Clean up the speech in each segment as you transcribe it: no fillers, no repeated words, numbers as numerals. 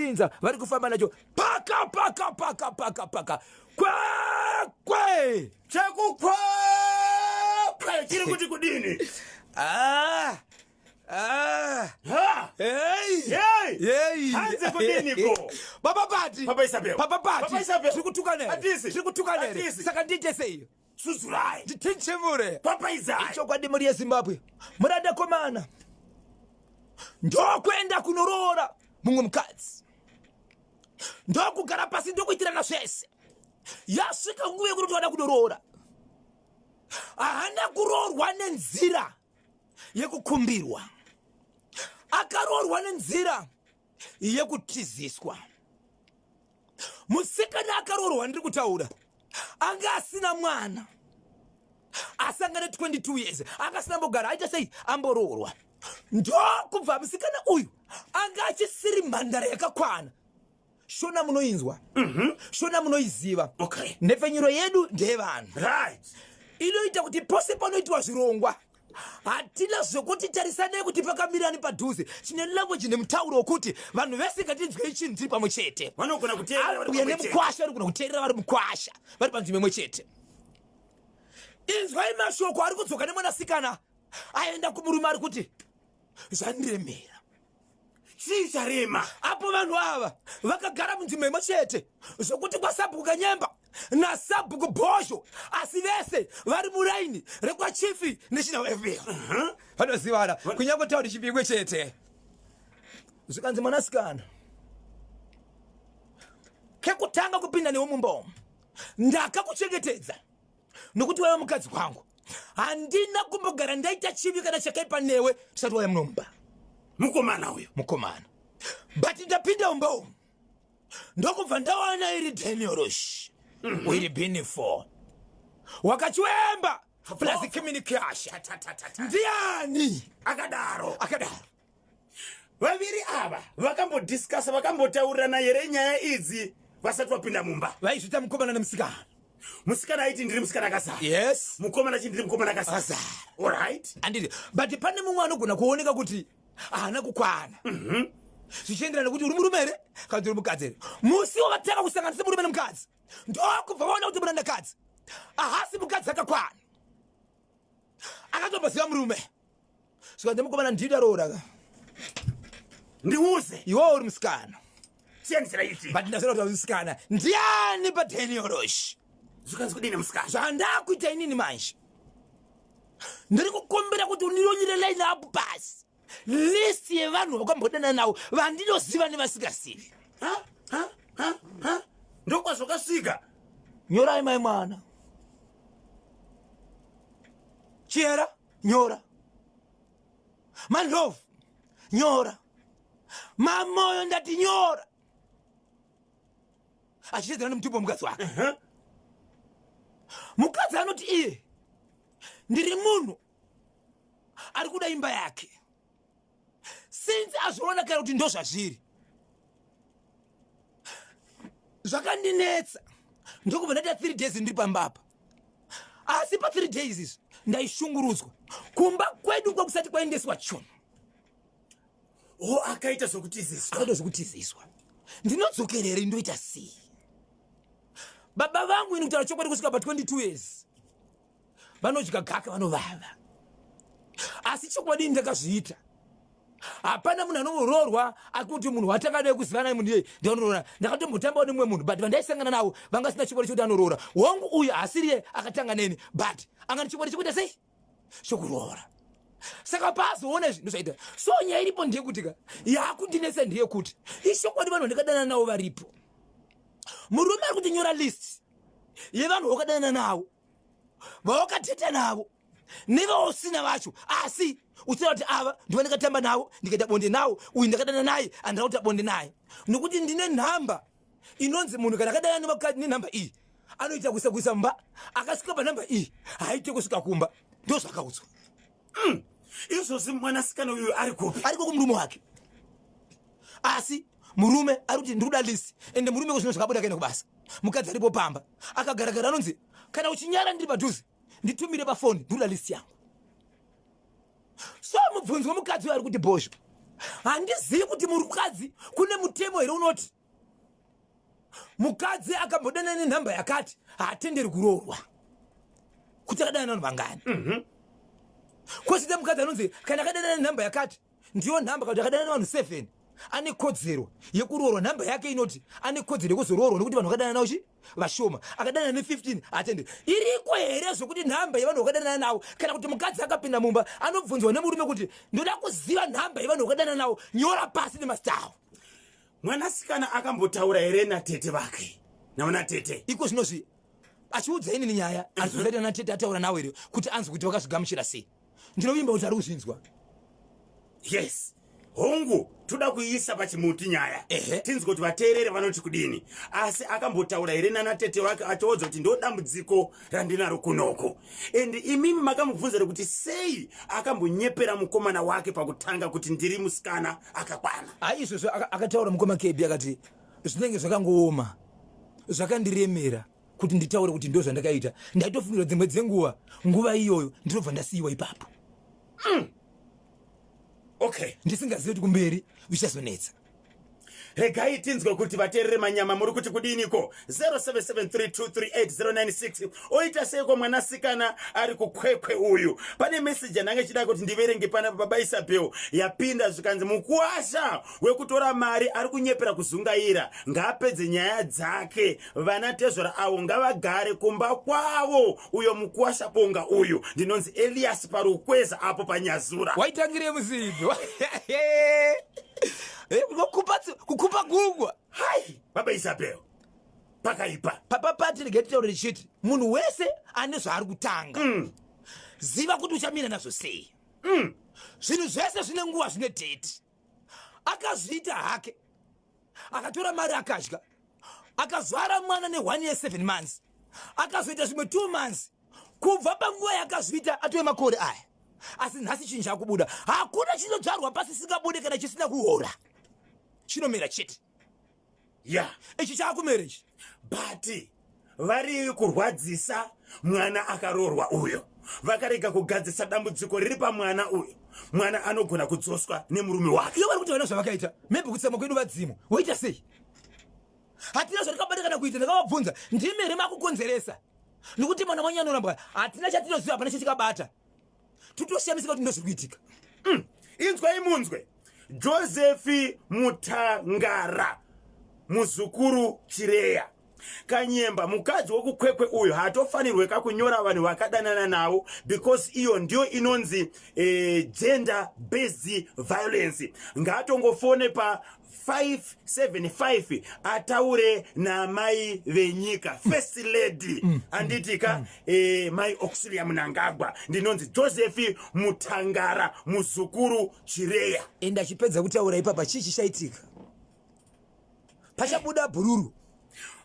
chinza vari kufamba nacho paka kwe chakukwe chiri kuti kudini. Hanze kudini ko. Baba Pati. Papa Isabel. Tiri kutukanere. Saka ndije sei. Suzurai. Nditenchemure. Papa Isai. Chokwadi muri yeZimbabwe. Murada komana. Ndokwenda kunorora mumwe mukadzi. Ndokugara pasi ndokuitirana zvese. Yasvika nguva yekuti wada kunorora. Haana kurorwa nenzira yekukumbirwa. Akarorwa nenzira yekutiziswa. Musikana akarorwa ndiri kutaura. Anga asina mwana. Asangana 22 years. Anga asina mbogara. Aita sei ambororwa. Ndokubva musikana uyu anga achisiri imhandara yakakwana. Shona munoinzwa. Shona munoiziva. Okay. Nepfenyuro yedu ndevanhu. Right. Inoita kuti pose panoitwa zvirongwa. Hatina zvokuti tarisanei kuti pakamirani padhuze. Chine language nemutauro wokuti vanhu vese ngatinzwei chinhu tiri pamwe chete. Vanogona kuteerera vari pamwe chete. Nemukwasha vanogona kuteerera vari mukwasha. Vari panzvimbo imwe chete. Inzwai mashoko ari kudzoka nemwanasikana. Aenda kumurume ari kuti zvandiremera. Chii charema? Apo vanhu ava vakagara munzvimbo imwe chete. Zvokuti kwaSabhuku Kanyemba naSabhuku Bhosho asi vese vari muraini rekwachifi nechinaFB. Vanozivana kunyange tauri chipi imwe chete. Zvikanzi mwanasikana, kekutanga kupinda newe mumba ndakakuchengetedza nokuti waiva mukadzi wangu. Handina kumbogara ndaita chivi kana chakaipa newe tisati wauya munomba. Mukomana uyo. Mukomana. But ndapinda mumba umu ndokubva ndawana iri Daniel iri bini 4 wakachwemba plus communication. Ndiani akadaro vaviri ava vakambodiscussa vakambotaurirana here nyaya idzi vasati vapinda mumba. Vaizvita mukomana nemusikana. Musikana aiti ndiri musikana akazara. Yes. Mukomana aiti ndiri mukomana akazara. All right. Andiri. But pane mumwe anogona kuoneka kuti haana kukwana. Zvichienderana kuti uri murume here kana kuti uri mukadzi here. Musi wavatanga kusanganisa murume nemukadzi ndokubva vaona kuti murandakadzi ahasi mukadzi akakwana. Akatomboziva murume. Zvikanzi mukomana ndidarora. Ndiuze. Iwewe uri musikana. Siyanisira iti. But ndasvika kuti musikana. Ndiani paDaniel? Zvikanzi kudini musikana? Zvandakuita inini manje. Ndiri kukumbira kuti unironyere line up basi. List yevanhu vakambodana navo vandinoziva nevasingasivi. Ndokwazvakasvika. Nyorai mai mwana. Chiera, nyora. Mandlovu, nyora. Mamoyo ndati nyora. Achitedzana nemutumbo mukadzi wake. Mukadzi anoti iye ndiri munhu ari kuda imba yake. Since azviona kare kuti ndo zvazviri. Zvakandinetsa. Ndokubva ndaita 3 days ndiri pamba apa. Asi pa 3 days izvi ndaishungurudzwa. Kumba kwedu kwakusati kwaendeswa chunu. Akaita zvokutiziswa. Akaita zvokutiziswa. Ndinodzokerere ndoita sei? Baba vangu ino kutaura chokwadi kusvika pa 22 years. Vanodya gaka vanovava. Asi chokwadi ndakazviita. Hapana munhu anombororwa akuti munhu watakada kuzivana munhu iye ndinoona. Ndakatombotambawo nemumwe munhu but vandaisangana nawo vanga sina chikwadi chekuti anorora. Wangu uyu asiriye akatanga neni but angani chikwadi chekuita sei? Chokurora. Saka pazoona izvi ndozvaita. So nyaya iripo ndeyekuti yakundinetsa ndeyekuti ishokwadi vanhu ndakadana nawo varipo. Murume ari kutinyora list yevanhu wakadana nawo vawakateta navo nevausina vacho asi uchitaura kuti ava ndiva ndakatamba navo ndikaita bonde nawo uyu ndakadana naye andira kuita bonde naye nokuti ndine nhamba inonzi munhu kana akadana nevakadzi nenhamba iyi anoita kuisa mumba akasvika panhamba iyi haaite kusvika kumba ndozvakaudzwa. Izvozvi mwanasikana uyu ari kupi? Ariko kumurume wake. Asi murume ari kuti ndiri kuda list ende murume kuzvino zvakabuda kaenda kubasa. Mukadzi aripo pamba akagaragara anonzi kana uchinyara ndiri padhuze nditumire pafoni ndiri kuda list yangu. So mubvunzi wemukadzi uyu ari kuti Bhosho handizivi kuti mukadzi kune mutemo here unoti mukadzi akambodana nenhamba yakati haatenderi kuroorwa kuti akadana navanhu vangani. Kwosita mukadzi anonzi kana akadana nenhamba yakati ndiyo nhamba kuti akadana navanhu 7 ane kodzero yekuroorwa. Nhamba yake inoti ane kodzero yekuzoroorwa nekuti vanhu vakadana nawo vashoma. Akadana ne15 haatenderi. Iriko here zvokuti nhamba yevanhu vakadana nawo kana kuti mukadzi akapinda mumba anobvunzwa nemurume kuti ndoda kuziva nhamba yevanhu vakadana nawo, nyora pasi nemazita avo. Mwanasikana akambotaura here natete vake naona tete iko zvinozvi achiudza inini nyaya azvizoita natete ataura nawo here kuti anzwe kuti vakazvigamuchira sei. Ndinovimba kuti ari kuzvinzwa. Yes, hongu toda kuisa pachimuti nyaya tinzwe kuti vateerere vanoti kudini. Asi akambotaura here nanatete wake achiudza kuti ndo dambudziko randinaro kunoko. Ende imimi makamubvunza kuti sei akambonyepera mukomana wake pakutanga kuti ndiri musikana akakwana. Izvozvo akataura mukoma Kebi akati zvinenge zvakangooma zvakandiremera kuti nditaure kuti ndo zvandakaita. Ndaitofungira dzimwe dzenguva nguva iyoyo ndinobva ndasiyiwa ipapo. Okay, ndisingazivi kuti kumberi vichazonetsa. Regai tinzwe kuti vateerere manyama muri kuti kudiniko. 0773238096 oita seiko mwanasikana ari kukwekwe uyu. Pane message yananga chida kuti ndiverenge pana baba Isabel yapinda zvikanzi mukuasha wekutora mari ari kunyepera kuzungaira ngapedze nyaya dzake. Vana tezvora avo ngavagare kumba kwavo. Uyo mukuasha bonga uyu ndinonzi Elias parukweza apo panyazura. Waitangire muzindo. Kukupa gungwa. Hai, baba Isabel. Pakaipa. Papa Patrick getitaurira chiti munhu wese ane zvaari kutanga. Ziva kuti uchamira nazvo sei. Zvinhu zvese zvine nguva zvine date. Akazviita hake. Akatora mari akadya. Akazvara mwana ne1 year 7 months. Akazoita zvimwe 2 months. Kubva panguva yakazviita atove makore aya. Asi nhasi chinhu chakubuda. Hakuna chinodzvarwa pasi singabude kana chisina kuhora. Chinomera chete. Yeah. Ichi chakumera ichi. But vari kurwadzisa mwana akaroorwa uyo. Vakarega kugadzisa dambudziko riri pamwana uyo. Mwana anogona kudzoswa nemurume wake. Iyo vari kuti vana zvavakaita. Maybe kutsama kwedu vadzimu. Woita sei? Hatina zvatikabata kana kuita. Ndakavabvunza ndimi here makukonzeresa. Nokuti mwana wanyu anoramba hatina chatinoziva pana chatikabata. Tutosiyamisika kuti ndozviri kuitika. Inzwai munzwe. Joseph Mutangara muzukuru Chireya Kanyemba mukadzi wokukwekwe uyu hatofanirwe kakunyora vanhu vakadanana nawo because iyo ndio inonzi gender based violence. Ngatongofone pa 575 ataure na mai venyika first lady anditika mai Auxilia Mnangagwa ndinonzi Joseph Mutangara muzukuru Chireya. Enda chipedza kutaura ipapa chichi chaitika. Pachabuda bhururu.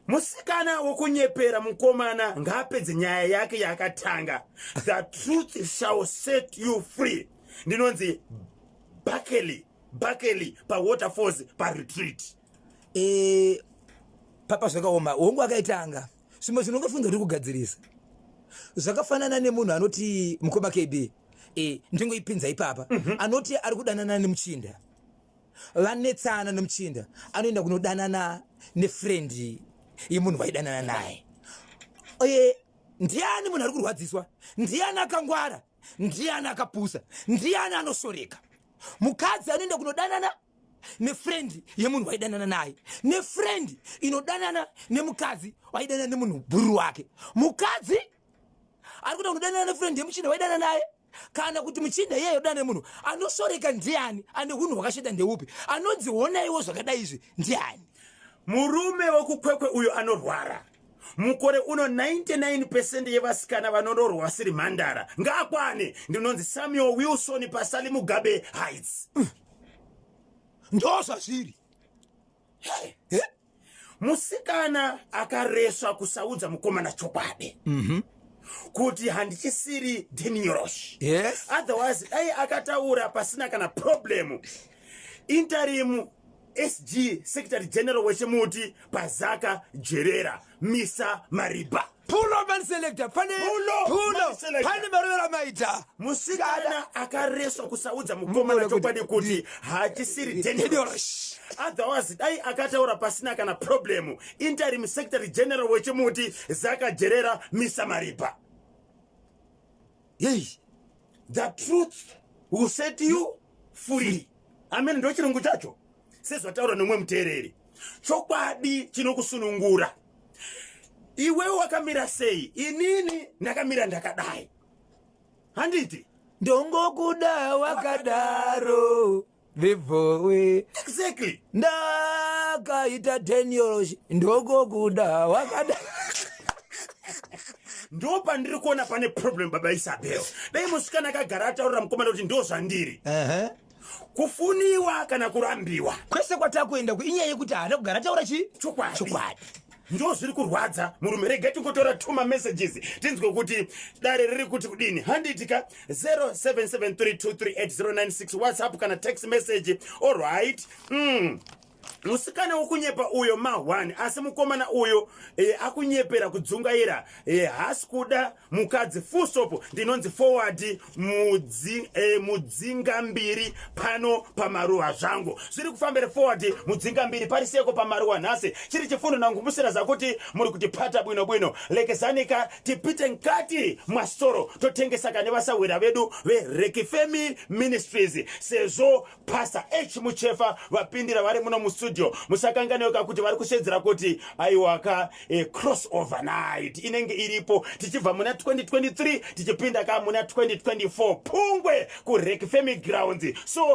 Musikana wokunyepera mukomana ngapedze nyaya yake yakatanga. The truth shall set you free. Ndinonzi Bakeli pa waterfalls pa retreat. Papa zvakaoma hongu akaitanga. Zvimwe zvinongofunga kuti kugadzirisa. Zvakafanana nemunhu anoti mukoma KB. Ndingoipinza ipapa. Anoti ari kudanana nemuchinda. Vanetsana nemuchinda. Anoenda kunodanana nefriend yemunhu vaidanana naye. Ndiani munhu ari kurwadziswa? Ndiani akangwara? Ndiani akapusa? Ndiani anosoreka? Mukadzi anoenda kunodanana nefriend yemunhu vaidanana naye. Nefriend inodanana nemukadzi vaidanana nemunhu bhuru wake. Mukadzi ari kuda kunodanana nefriend yemuchinda vaidanana naye. Kana kuti muchinda yeye udana nemunhu anosoreka ndiani? Ane hunhu hwakashata ndeupi? Anonzi honaiwo zvakadai izvi ndiani? Murume wokukwekwe uyo anorwara. Mukore uno 99% yevasikana vanonorwa siri mhandara. Ngakwane ndinonzi Samuel Wilson pasali Mugabe Heights. Ndosa zviri. Musikana akareswa kusaudza mukomana chokwadi. Kuti handichisiri dangerous. Yes. Otherwise akataura pasina kana problem. Interim SG Secretary General wechimuti pazaka jerera misa mariba. Pulo man selector pane marovera maita Musikana akareswa kusaudza mukomana chokwadi kuti hachisiri dangerous. Otherwise dai akataura pasina kana problem. Interim Secretary General wechimuti zaka jerera misa mariba. Yei, the truth will set you free. Amen. Ndo chirungu chacho sezvataura nomwe muteereri. Chokwadi chinokusunungura. Iwe wakamira sei, inini ndakamira ndakadai. Handiti ndongokuda wakadaro vivowe. Exactly. Ndakaita 10 euros ndongokuda wakadaro. Ndo pandiri kuona pane problem baba Isabel. Dai musikana akagara ataurira mukomana kuti ndo zvandiri. Kufuniwa kana kurambiwa. Kwese kwatakuenda inyaya yekuti haana kugara taura chokwadi. Ndo zviri kurwadza murume. Rega tingotora tuma messages tinzwe kuti dare riri kuti kudini. Handitika 0773238096 WhatsApp kana text message. All right. Musikana wokunyepa uyo ma1 asi mukomana uyo akunyepera kudzungaira hasi kuda mukadzi full stop ndinonzi forward mudzinga mbiri pano pamaruwa zvangu zviri kufambira forward mudzinga mbiri pariseko pamaruwa nhasi chiri chifundo nangumusira zakuti muri kuti pata bwino lekezanika tipite nkati mwasoro totengesa kane vasawira vedu verekifemi ministries sezvo pastor H Muchefa vapindira vari muno mustudio. Musakanganeuka kuti vari kushedzera kuti aiwaka crossover night inenge iripo tichibva muna 2023 tichipinda ka muna 2024 pungwe ku Rec Family Grounds. So